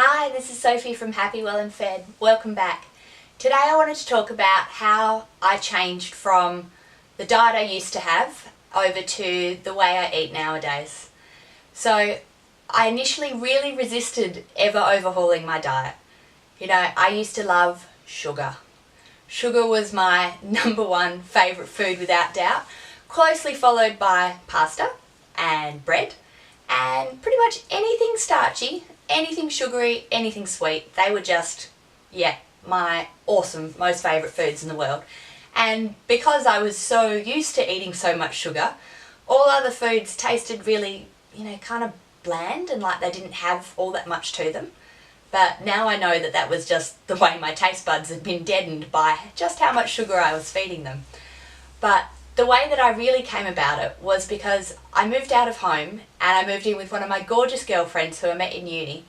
Hi, this is Sophie from Happy Well and Fed. Welcome back. Today I wanted to talk about how I changed from the diet I used to have over to the way I eat nowadays. So I initially really resisted ever overhauling my diet. You know, I used to love sugar. Sugar was my number one favourite food without doubt, closely followed by pasta and bread and pretty much anything starchy, anything sugary, anything sweet. They were just, my awesome, most favourite foods in the world. And because I was so used to eating so much sugar, all other foods tasted really, kind of bland and like they didn't have all that much to them. But now I know that that was just the way my taste buds had been deadened by just how much sugar I was feeding them. But the way that I really came about it was because I moved out of home and I moved in with one of my gorgeous girlfriends who I met in uni,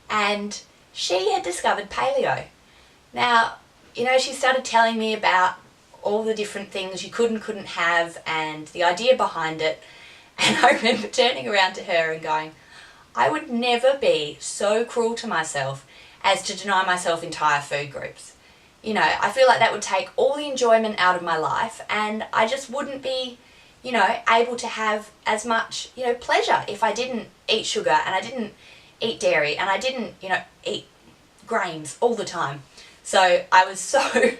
and she had discovered paleo. Now, she started telling me about all the different things you could and couldn't have and the idea behind it, and I remember turning around to her and going, I would never be so cruel to myself as to deny myself entire food groups. I feel like that would take all the enjoyment out of my life, and I just wouldn't be, able to have as much, pleasure if I didn't eat sugar and I didn't eat dairy and I didn't, eat grains all the time. So I was so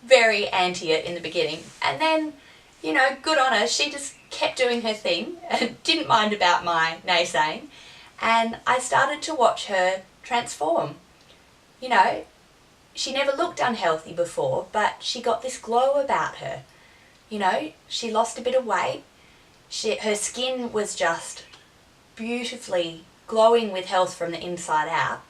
very anti it in the beginning. And then, good on her, she just kept doing her thing and didn't mind about my naysaying. And I started to watch her transform. She never looked unhealthy before, but she got this glow about her. She lost a bit of weight. Her skin was just beautifully glowing with health from the inside out.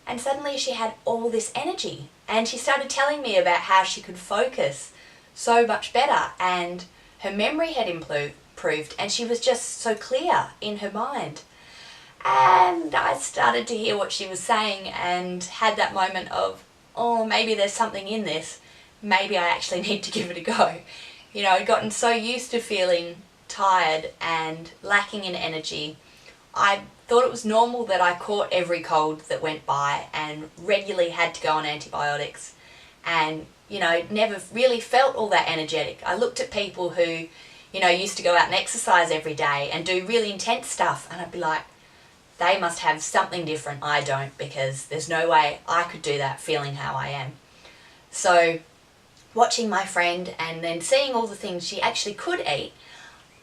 And suddenly she had all this energy. And she started telling me about how she could focus so much better, and her memory had improved, and she was just so clear in her mind. And I started to hear what she was saying and had that moment of, oh, maybe there's something in this. Maybe I actually need to give it a go. I'd gotten so used to feeling tired and lacking in energy. I thought it was normal that I caught every cold that went by and regularly had to go on antibiotics and, never really felt all that energetic. I looked at people who, used to go out and exercise every day and do really intense stuff, and I'd be like, they must have something different. I don't, because there's no way I could do that feeling how I am. So watching my friend and then seeing all the things she actually could eat,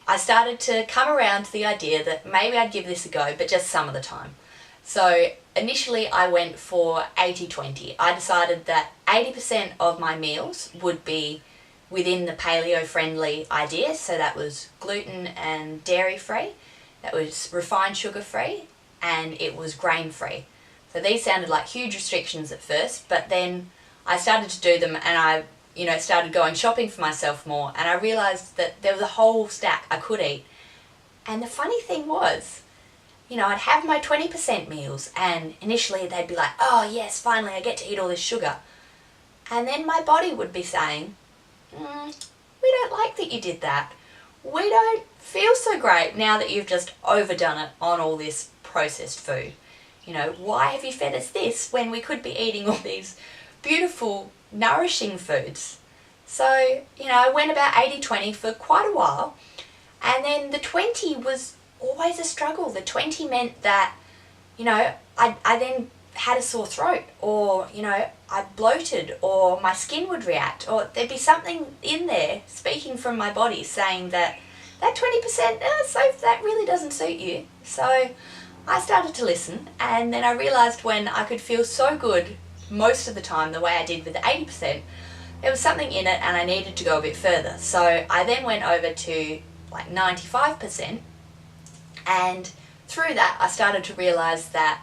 I started to come around to the idea that maybe I'd give this a go, but just some of the time. So initially I went for 80-20. I decided that 80% of my meals would be within the paleo friendly idea. So that was gluten and dairy free, that was refined sugar free, and it was grain free. So these sounded like huge restrictions at first, but then I started to do them, and I started going shopping for myself more, and I realised that there was a whole stack I could eat. And the funny thing was, I'd have my 20% meals, and initially they'd be like, oh yes, finally I get to eat all this sugar. And then my body would be saying, we don't like that you did that. We don't feel so great now that you've just overdone it on all this processed food. Why have you fed us this when we could be eating all these beautiful, nourishing foods? So, I went about 80-20 for quite a while, and then the 20 was always a struggle. The 20 meant that, I then had a sore throat, or, I bloated, or my skin would react, or there'd be something in there speaking from my body saying that 20%, so that really doesn't suit you. So I started to listen, and then I realised when I could feel so good most of the time the way I did with the 80%, there was something in it and I needed to go a bit further. So I then went over to like 95%, and through that I started to realise that,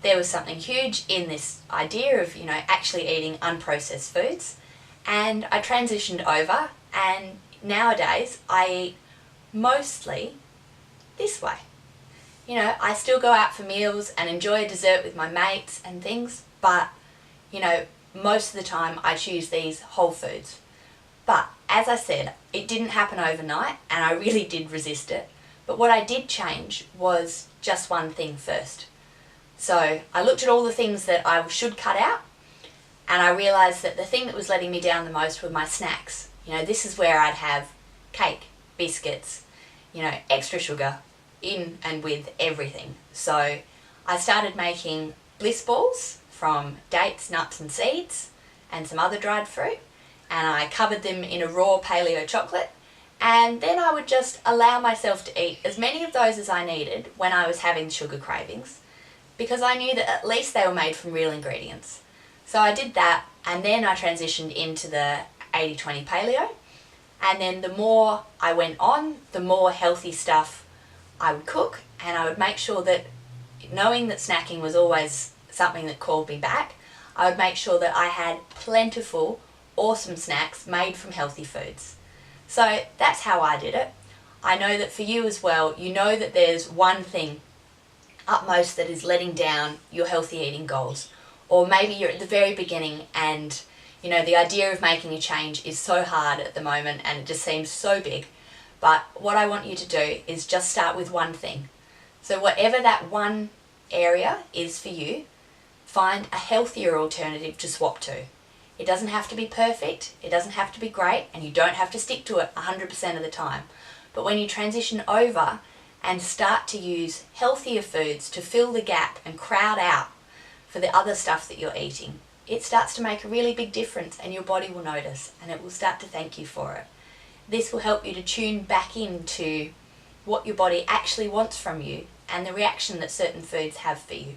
there was something huge in this idea of, actually eating unprocessed foods. And I transitioned over, and nowadays I eat mostly this way. I still go out for meals and enjoy a dessert with my mates and things, but, most of the time I choose these whole foods. But as I said, it didn't happen overnight, and I really did resist it. But what I did change was just one thing first. So I looked at all the things that I should cut out, and I realised that the thing that was letting me down the most were my snacks. You know, this is where I'd have cake, biscuits, you know, extra sugar in and with everything. So I started making bliss balls from dates, nuts and seeds and some other dried fruit, and I covered them in a raw paleo chocolate, and then I would just allow myself to eat as many of those as I needed when I was having sugar cravings, because I knew that at least they were made from real ingredients. So I did that, and then I transitioned into the 80-20 paleo, and then the more I went on, the more healthy stuff I would cook, and I would make sure that, knowing that snacking was always something that called me back, I would make sure that I had plentiful, awesome snacks made from healthy foods. So that's how I did it. I know that for you as well, you know that there's one thing utmost that is letting down your healthy eating goals. Or maybe you're at the very beginning and, you know, the idea of making a change is so hard at the moment and it just seems so big. But what I want you to do is just start with one thing. So whatever that one area is for you, find a healthier alternative to swap to. It doesn't have to be perfect, it doesn't have to be great, and you don't have to stick to it 100% of the time. But when you transition over and start to use healthier foods to fill the gap and crowd out for the other stuff that you're eating, it starts to make a really big difference, and your body will notice and it will start to thank you for it. This will help you to tune back into what your body actually wants from you and the reaction that certain foods have for you.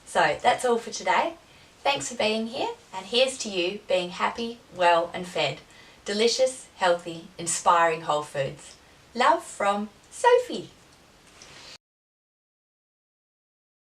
So that's all for today. Thanks for being here, and here's to you being happy, well and fed. Delicious, healthy, inspiring whole foods. Love from Sophie.